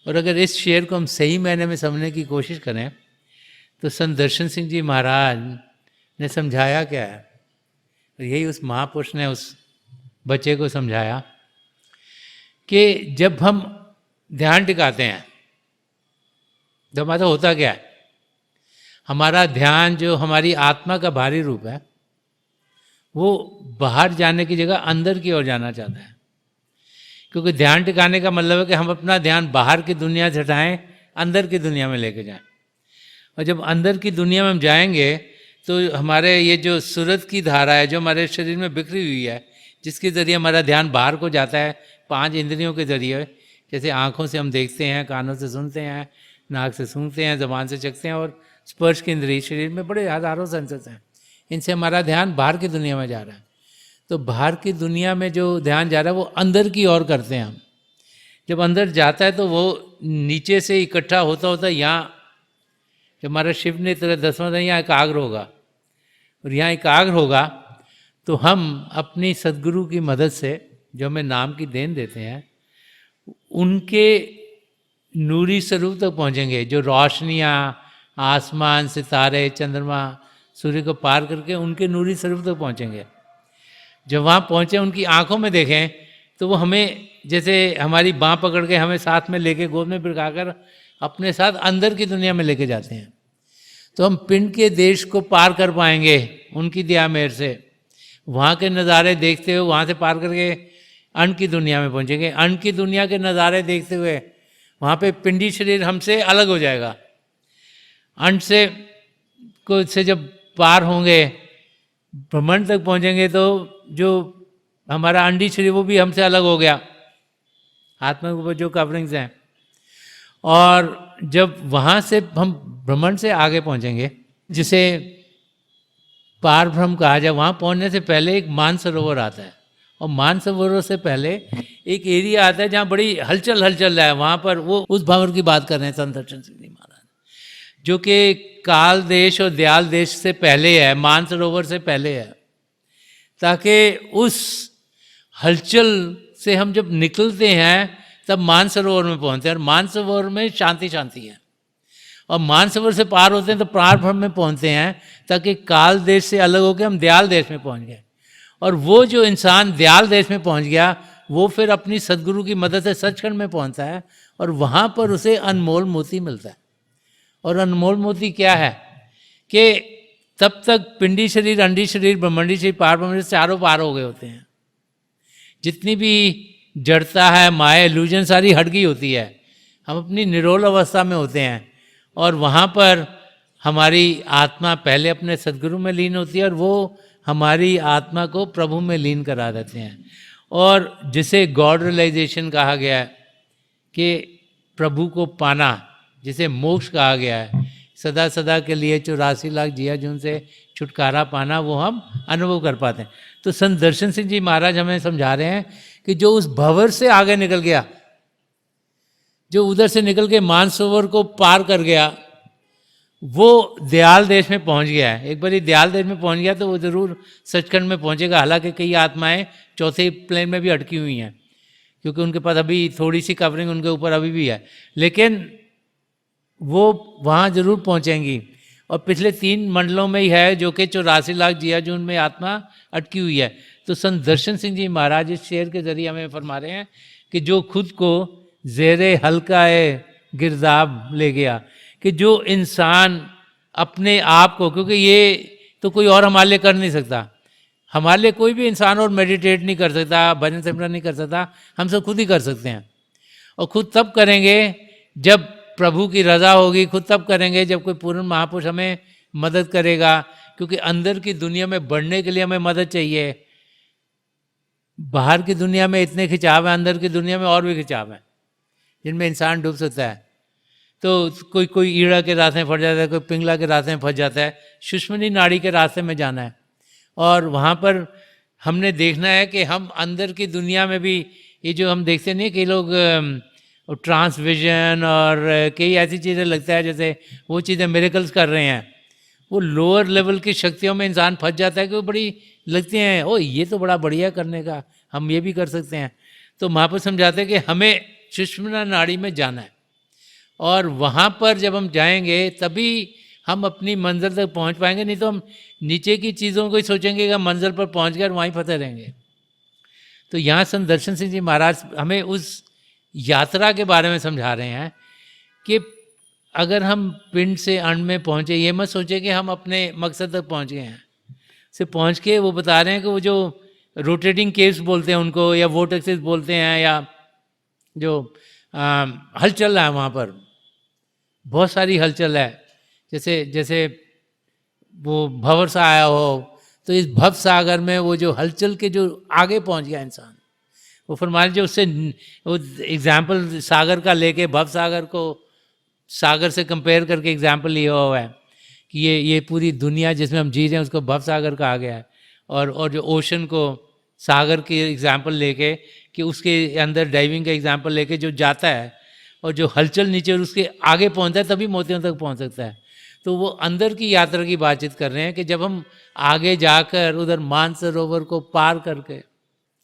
और अगर इस शेर को हम सही मायने में समझने की कोशिश करें तो संत दर्शन सिंह जी महाराज ने समझाया क्या है, और यही उस महापुरुष ने उस बच्चे को समझाया कि जब हम ध्यान टिकाते हैं तो हमारा होता क्या है, हमारा ध्यान जो हमारी आत्मा का बाहरी रूप है वो बाहर जाने की जगह अंदर की ओर जाना चाहता है। क्योंकि ध्यान टिकाने का मतलब है कि हम अपना ध्यान बाहर की दुनिया से हटाएं, अंदर की दुनिया में लेके जाएं। और जब अंदर की दुनिया में हम जाएंगे तो हमारे ये जो सूरत की धारा है जो हमारे शरीर में बिखरी हुई है, जिसके ज़रिए हमारा ध्यान बाहर को जाता है 5 इंद्रियों के ज़रिए, जैसे आँखों से हम देखते हैं, कानों से सुनते हैं, नाक से सूंघते हैं, ज़बान से चखते हैं, और स्पर्श के इंद्रिय शरीर में बड़े हज़ारों सेंसर्स हैं, इनसे हमारा ध्यान बाहर की दुनिया में जा रहा है। तो बाहर की दुनिया में जो ध्यान जा रहा है वो अंदर की ओर करते हैं हम। जब अंदर जाता है तो वो नीचे से इकट्ठा होता होता यहाँ, जब हमारा शिव ने तरह 10वां दिन यहाँ एकाग्र होगा, और यहाँ एकाग्र होगा तो हम अपनी सदगुरु की मदद से जो हमें नाम की देन देते हैं उनके नूरी स्वरूप तक पहुँचेंगे। जो रोशनियाँ, आसमान, सितारे, चंद्रमा, सूर्य को पार करके उनके नूरी स्वरूप तक पहुँचेंगे। जब वहाँ पहुँचे उनकी आँखों में देखें तो वो हमें जैसे हमारी बाँह पकड़ के हमें साथ में लेके गोद में बिठाकर अपने साथ अंदर की दुनिया में लेके जाते हैं। तो हम पिंड के देश को पार कर पाएंगे उनकी दया मेहर से। वहाँ के नज़ारे देखते हुए वहाँ से पार करके अन्न की दुनिया में पहुँचेंगे। अन्न की दुनिया के नज़ारे देखते हुए वहाँ पे पिंडी शरीर हमसे अलग हो जाएगा। अन्न से जब पार होंगे ब्रह्मांड तक पहुँचेंगे तो जो हमारा अंडी शरीर वो भी हमसे अलग हो गया, आत्मा के ऊपर जो कवरिंग्स हैं। और जब वहाँ से हम ब्रह्मांड से आगे पहुँचेंगे, जिसे पार ब्रह्म कहा जाए, वहाँ पहुँचने से पहले एक मानसरोवर आता है, और मानसरोवर से पहले एक एरिया आता है जहाँ बड़ी हलचल है। वहाँ पर वो उस भंवर की बात कर रहे हैं संत दर्शन सिंह जी महाराज, जो कि काल देश और दयाल देश से पहले है, मानसरोवर से पहले है, ताकि उस हलचल से हम जब निकलते हैं तब मानसरोवर में पहुँचते हैं, और मानसरोवर में शांति है। और मानसरोवर से पार होते हैं तो पार ब्रह्म में पहुँचते हैं, ताकि काल देश से अलग होकर हम दयाल देश में पहुँच गए। और वो जो इंसान दयाल देश में पहुँच गया वो फिर अपनी सदगुरु की मदद से सचखंड में पहुँचता है, और वहाँ पर उसे अनमोल मोती मिलता है। और अनमोल मोती क्या है कि तब तक पिंडी शरीर, अंडी शरीर, ब्रह्मंडी शरीर, पार ब्रह्म शरीर चारों पार हो गए होते हैं। जितनी भी जड़ता है, माया, इल्यूजन सारी हट गई होती है। हम अपनी निरोल अवस्था में होते हैं, और वहाँ पर हमारी आत्मा पहले अपने सदगुरु में लीन होती है, और वो हमारी आत्मा को प्रभु में लीन करा देते हैं। और जिसे गॉड रियलाइजेशन कहा गया है कि प्रभु को पाना, जिसे मोक्ष कहा गया है, सदा सदा के लिए 84 लाख जिया जून से छुटकारा पाना, वो हम अनुभव कर पाते हैं। तो संत दर्शन सिंह जी महाराज हमें समझा रहे हैं कि जो उस भंवर से आगे निकल गया, जो उधर से निकल के मानसरोवर को पार कर गया, वो दयाल देश में पहुंच गया है। एक बार दयाल देश में पहुंच गया तो वो ज़रूर सचखंड में पहुंचेगा। हालांकि कई आत्माएं चौथे प्लेन में भी अटकी हुई हैं, क्योंकि उनके पास अभी थोड़ी सी कवरिंग उनके ऊपर अभी भी है, लेकिन वो वहाँ जरूर पहुँचेंगी। और पिछले 3 मंडलों में ही है, जो कि 84 लाख जिया जून में आत्मा अटकी हुई है। तो संत दर्शन सिंह जी महाराज इस शेर के जरिए हमें फरमा रहे हैं कि जो खुद को ज़ेरे हल्का गिरदाब ले गया, कि जो इंसान अपने आप को, क्योंकि ये तो कोई और हमारे लिए कर नहीं सकता, हमारे लिए कोई भी इंसान और मेडिटेट नहीं कर सकता, भजन सिमरन नहीं कर सकता, हम सब खुद ही कर सकते हैं। और खुद तब करेंगे जब प्रभु की रज़ा होगी, खुद तब करेंगे जब कोई पूर्ण महापुरुष हमें मदद करेगा। क्योंकि अंदर की दुनिया में बढ़ने के लिए हमें मदद चाहिए। बाहर की दुनिया में इतने खिंचाव है, अंदर की दुनिया में और भी खिंचाव है, जिनमें इंसान डूब सकता है। तो कोई ईड़ा के रास्ते में फंस जाता है, कोई पिंगला के रास्ते में फंस जाता है। सुषुम्ना नाड़ी के रास्ते में जाना है, और वहाँ पर हमने देखना है कि हम अंदर की दुनिया में भी, ये जो हम देखते नहीं, कई लोग ट्रांसविजन और कई ऐसी चीज़ें लगता है जैसे वो चीज़ें मिरेकल्स कर रहे हैं, वो लोअर लेवल की शक्तियों में इंसान फंस जाता है कि वो बड़ी लगती हैं, ओ ये तो बड़ा बढ़िया करने का, हम ये भी कर सकते हैं। तो महापुरुष समझाते हैं कि हमें सुषुम्ना नाड़ी में जाना है, और वहाँ पर जब हम जाएंगे तभी हम अपनी मंजिल तक पहुँच पाएंगे, नहीं तो हम नीचे की चीज़ों को ही सोचेंगे कि हम मंजिल पर पहुँच गए और वहीं फंसे रहेंगे। तो यहाँ संत दर्शन सिंह जी महाराज हमें उस यात्रा के बारे में समझा रहे हैं कि अगर हम पिंड से अण्ड में पहुँचे, ये मत सोचे कि हम अपने मकसद तक पहुँच गए हैं। से पहुँच के वो बता रहे हैं कि वो जो रोटेटिंग केव्स बोलते हैं उनको, या वोर्टेक्सेस बोलते हैं, या जो हलचल है वहाँ पर, बहुत सारी हलचल है। जैसे जैसे वो भंवर सा आया हो, तो इस भव सागर में वो जो हलचल के जो आगे पहुँच गया इंसान, वो फरमान जो उससे वो एग्जाम्पल सागर का लेके भव सागर को सागर से कंपेयर करके एग्जाम्पल लिया हुआ है कि ये पूरी दुनिया जिसमें हम जी रहे हैं उसको भव सागर कहा गया है। और जो ओशन को सागर की एग्जाम्पल लेके कि उसके अंदर डाइविंग का एग्जाम्पल लेके जो जाता है और जो हलचल नीचे और उसके आगे पहुंचता है तभी मोतियों तक पहुंच सकता है। तो वो अंदर की यात्रा की बातचीत कर रहे हैं कि जब हम आगे जाकर उधर मानसरोवर को पार करके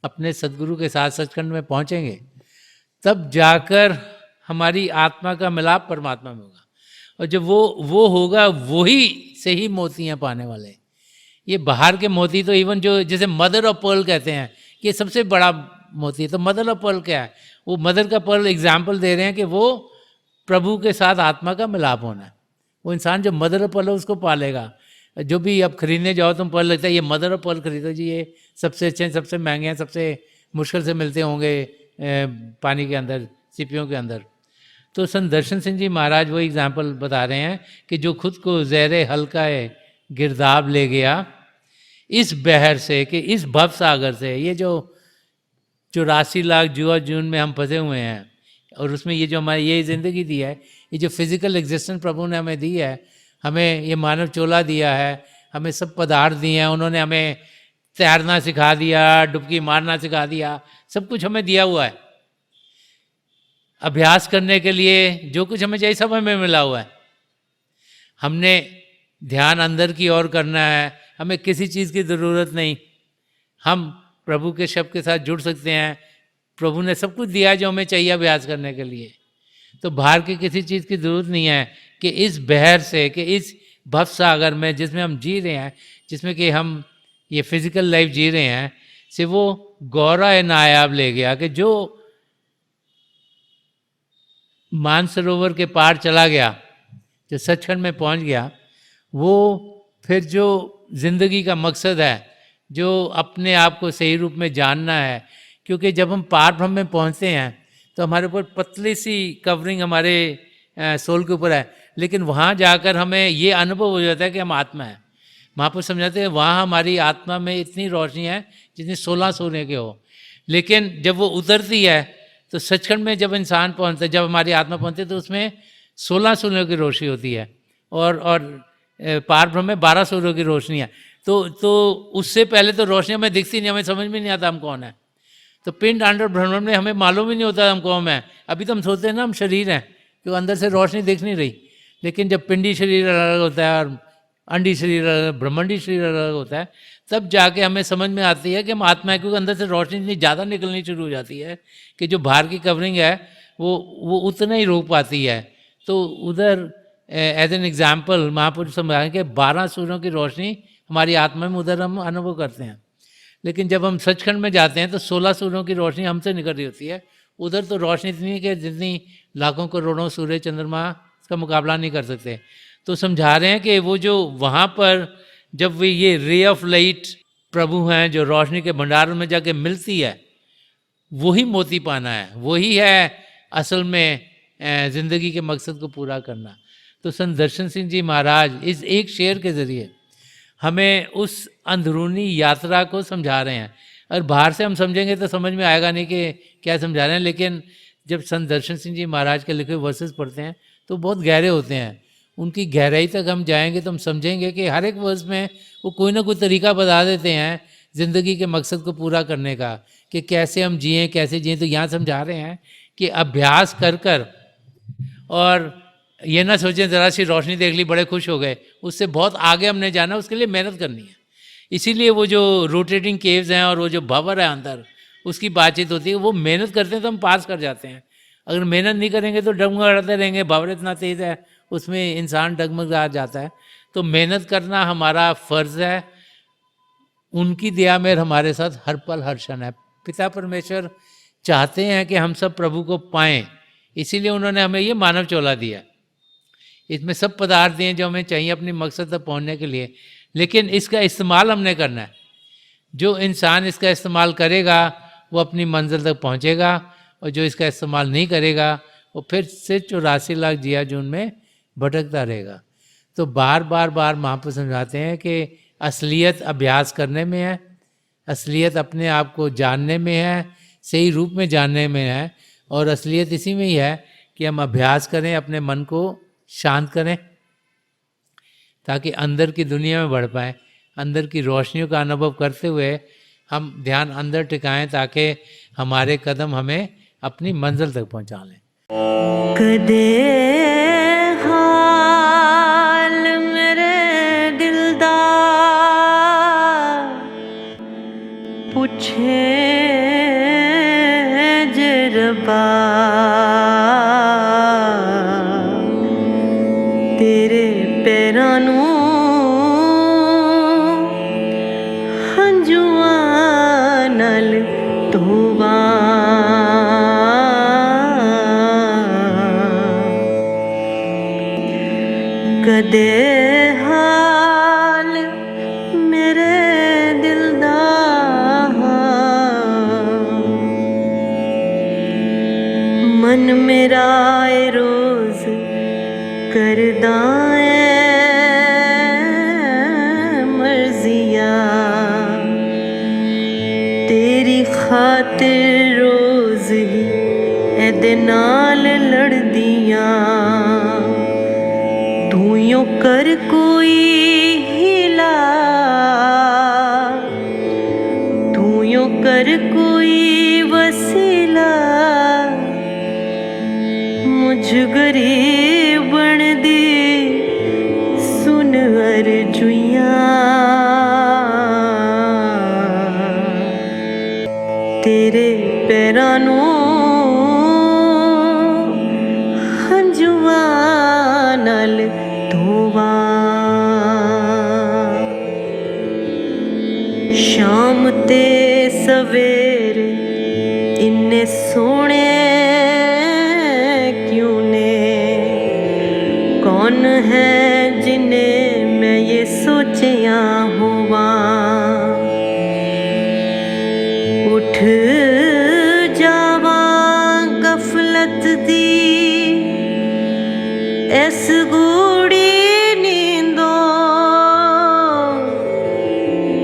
अपने सदगुरु के साथ सचखंड में पहुंचेंगे, तब जाकर हमारी आत्मा का मिलाप परमात्मा में होगा। और जब वो होगा, वही से ही मोतियाँ पाने वाले। ये बाहर के मोती तो इवन जो जैसे मदर ऑफ पर्ल कहते हैं कि सबसे बड़ा मोती है, तो मदर ऑफ पर्ल क्या है? वो मदर का पर्ल एग्जाम्पल दे रहे हैं कि वो प्रभु के साथ आत्मा का मिलाप होना है। वो इंसान जो मदर ऑफ पर्ल है उसको पालेगा। जो भी अब खरीदने जाओ तुम पर्ल लगता है ये मदर ऑफ पर्ल खरीदो जी, ये सबसे अच्छे हैं, सबसे महंगे हैं, सबसे मुश्किल से मिलते होंगे पानी के अंदर, सीपियों के अंदर। तो संत दर्शन सिंह जी महाराज वो एग्जाम्पल बता रहे हैं कि जो खुद को ज़हरे हल्का गिरदाब ले गया इस बहर से, कि इस भव सागर से, ये जो 84 लाख जुआ जून में हम फंसे हुए हैं, और उसमें ये जो हमारी ये ज़िंदगी दी है, ये जो फिज़िकल एग्जिस्टेंस प्रभु ने हमें दी है, हमें ये मानव चोला दिया है, हमें सब पदार्थ दिए हैं, उन्होंने हमें तैरना सिखा दिया, डुबकी मारना सिखा दिया, सब कुछ हमें दिया हुआ है। अभ्यास करने के लिए जो कुछ हमें चाहिए सब हमें मिला हुआ है। हमने ध्यान अंदर की ओर करना है, हमें किसी चीज़ की ज़रूरत नहीं। हम प्रभु के शब्द के साथ जुड़ सकते हैं। प्रभु ने सब कुछ दिया है जो हमें चाहिए अभ्यास करने के लिए। तो बाहर की किसी चीज़ की ज़रूरत नहीं है कि इस बहर से, कि इस भव सागर में जिसमें हम जी रहे हैं, जिसमें कि हम ये फिज़िकल लाइफ जी रहे हैं, से वो गौरा नायाब ले गया कि जो मानसरोवर के पार चला गया, जो सचखंड में पहुंच गया, वो फिर जो ज़िंदगी का मकसद है, जो अपने आप को सही रूप में जानना है। क्योंकि जब हम पार ब्रह्म में पहुंचते हैं तो हमारे ऊपर पतली सी कवरिंग हमारे सोल के ऊपर है, लेकिन वहाँ जाकर हमें ये अनुभव हो जाता है कि हम आत्मा है। महापुरुष समझाते हैं वहाँ हमारी आत्मा में इतनी रोशनी है जितनी 16 सोने के हो। लेकिन जब वो उतरती है तो सचखंड में जब इंसान पहुँचता है, जब हमारी आत्मा पहुँचती है, तो उसमें 16 सूर्यों की रोशनी होती है, और पार ब्रह्म में 12 सूर्यों की रोशनी है। तो उससे पहले तो रोशनी हमें दिखती नहीं, हमें समझ में नहीं आता हम कौन है। तो पिंड अंडर ब्रह्मांड में हमें मालूम ही नहीं होता हम कौन है। अभी तो हम सोचते हैं ना हम शरीर हैं, क्योंकि अंदर से रोशनी दिख नहीं रही। लेकिन जब पिंडी शरीर अलग होता है और अंडी शरीर अलग, ब्रह्मांडी शरीर अलग होता है, तब जाके हमें समझ में आती है कि हम आत्मा है। क्योंकि अंदर से रोशनी इतनी ज़्यादा निकलनी शुरू हो जाती है कि जो बाहर की कवरिंग है वो उतना ही रोक पाती है। तो उधर एज एन एग्जाम्पल महापुरुष समझाएं कि 12 सूर्यों की रोशनी हमारी आत्मा में उधर हम अनुभव करते हैं। लेकिन जब हम सचखंड में जाते हैं तो 16 सूर्यों की रोशनी हमसे निकल रही होती है। उधर तो रोशनी इतनी है कि जितनी लाखों करोड़ों सूर्य चंद्रमा का मुकाबला नहीं कर सकते। तो समझा रहे हैं कि वो जो वहाँ पर जब वे ये रे ऑफ लाइट प्रभु हैं, जो रोशनी के भंडार में जाके मिलती है, वही मोती पाना है, वही है असल में ज़िंदगी के मकसद को पूरा करना। तो संत दर्शन सिंह जी महाराज इस एक शेर के ज़रिए हमें उस अंदरूनी यात्रा को समझा रहे हैं। और बाहर से हम समझेंगे तो समझ में आएगा नहीं कि क्या समझा रहे हैं, लेकिन जब संत दर्शन सिंह जी महाराज के लिखे वर्सेस पढ़ते हैं तो बहुत गहरे होते हैं। उनकी गहराई तक हम जाएंगे तो हम समझेंगे कि हर एक वर्ष में वो कोई ना कोई तरीका बता देते हैं ज़िंदगी के मकसद को पूरा करने का, कि कैसे हम जिएँ, कैसे जिएँ। तो यहाँ समझा रहे हैं कि अभ्यास कर कर, और ये ना सोचें ज़रा सी रोशनी देख ली बड़े खुश हो गए, उससे बहुत आगे हमने जाना, उसके लिए मेहनत करनी है। इसीलिए वो जो रोटेटिंग केव्स हैं और वो जो भंवर है अंदर, उसकी बातचीत होती है। वो मेहनत करते हैं तो हम पास कर जाते हैं। अगर मेहनत नहीं करेंगे तो डगमगाते रहेंगे। बाबर इतना तेज है, उसमें इंसान डगमगा जाता है। तो मेहनत करना हमारा फर्ज है। उनकी दया में हमारे साथ हर पल हर क्षण है। पिता परमेश्वर चाहते हैं कि हम सब प्रभु को पाएं, इसीलिए उन्होंने हमें ये मानव चोला दिया। इसमें सब पदार्थ दिए जो हमें चाहिए अपनी मकसद तक पहुंचने के लिए, लेकिन इसका इस्तेमाल हमने करना है। जो इंसान इसका इस्तेमाल करेगा वो अपनी मंजिल तक पहुंचेगा, और जो इसका इस्तेमाल नहीं करेगा वो फिर से 84 लाख जिया जून में भटकता रहेगा। तो बार बार महापुरुष समझाते हैं कि असलियत अभ्यास करने में है, असलियत अपने आप को जानने में है, सही रूप में जानने में है। और असलियत इसी में ही है कि हम अभ्यास करें, अपने मन को शांत करें ताकि अंदर की दुनिया में बढ़ पाएँ। अंदर की रोशनियों का अनुभव करते हुए हम ध्यान अंदर टिकाएं ताकि हमारे कदम हमें अपनी मंजिल तक पहुंचा लें। कदे हाल मेरे दिल दा पूछे जे रब्बा, तेरे पैरां नूं हंजुआं नाल धोवां। कदे हाल मेरे दिल दा मन मेरा ए रोज करदा मर्जिया, तेरी खातिर रोज ही एदे नाल लड़दियां। तू यूं कर कोई हिला, तू यूं कर कोई वसीला, मुझ गरीब बन दी सुन अर्जुइयां। तेरे पैरां नूं हंजुआं नाल धोवां। शाम ते सवेरे इन्ने सोहणे क्यों ने, कौन है जिन्हें मैं ये सोचिया होवां। उठ जावां गफलत दी इस गूढ़ी नींदों,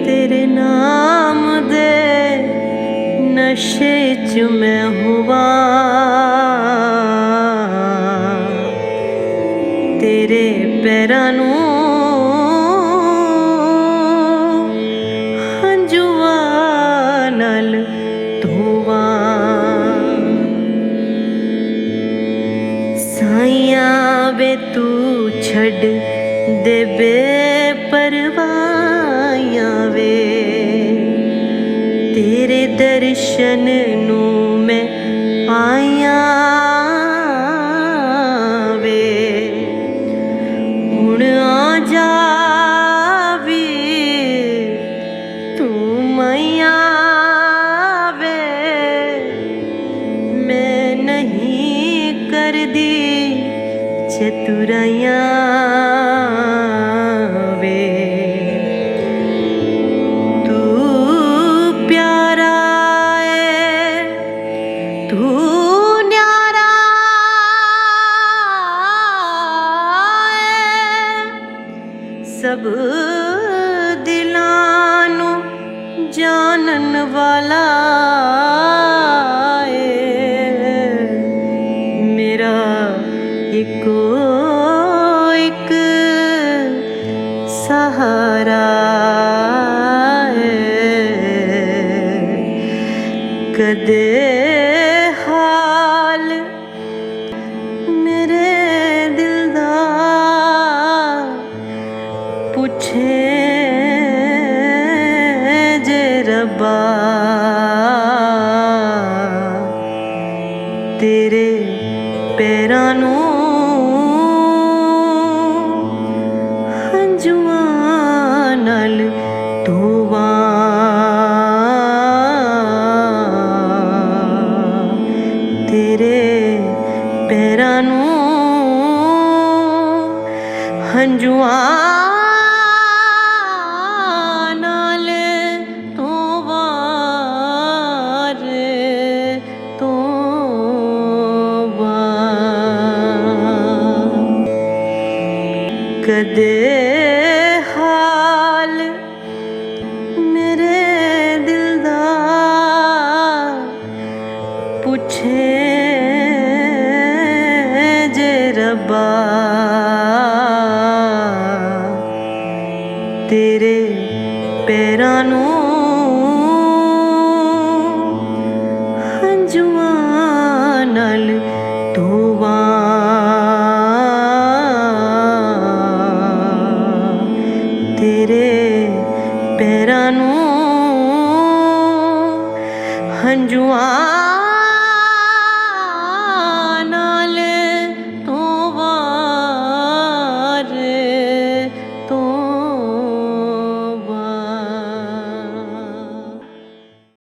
तेरे नाम दे नशे च मैं हुआ। तेरे पैरां नूं हंजुआं नाल धोवां। साइयां वे तू छड़ दे बेपरवाहियां वे, तेरे दर्शन नूं मैं आइयां वे। हुण आ जा वीर तू मैया वे, मैं नहीं करदी चतुराइयां वे। तू प्यारा है तू न्यारा है, सब दिलां नूं जानन वाला है। मेरा इको एक सहारा है। कदे हाल मेरे दिल दा पूछे जे रब्बा, तेरे ਧੋਵਾਂ ਤੇਰੇ ਪੈਰਾਂ ਨੂੰ ਹੰਝੂਆਂ ਨਾਲ ਧੋਵਾਂ ਰੇ ਧੋਵਾਂ। ਕਦੇ ਹਾਲ ਮੇਰੇ ਦਿਲ ਦਾ ਪੁੱਛੇ ਜੇ ਰੱਬਾ ਤੇਰੇ ਪੈਰਾਂ ਨੂੰ ਹੰਝੂਆਂ ਨਾਲ ਧੋਵਾਂ ਤੇਰੇ ਪੈਰਾਂ ਨੂੰ ਹੰਝੂਆਂ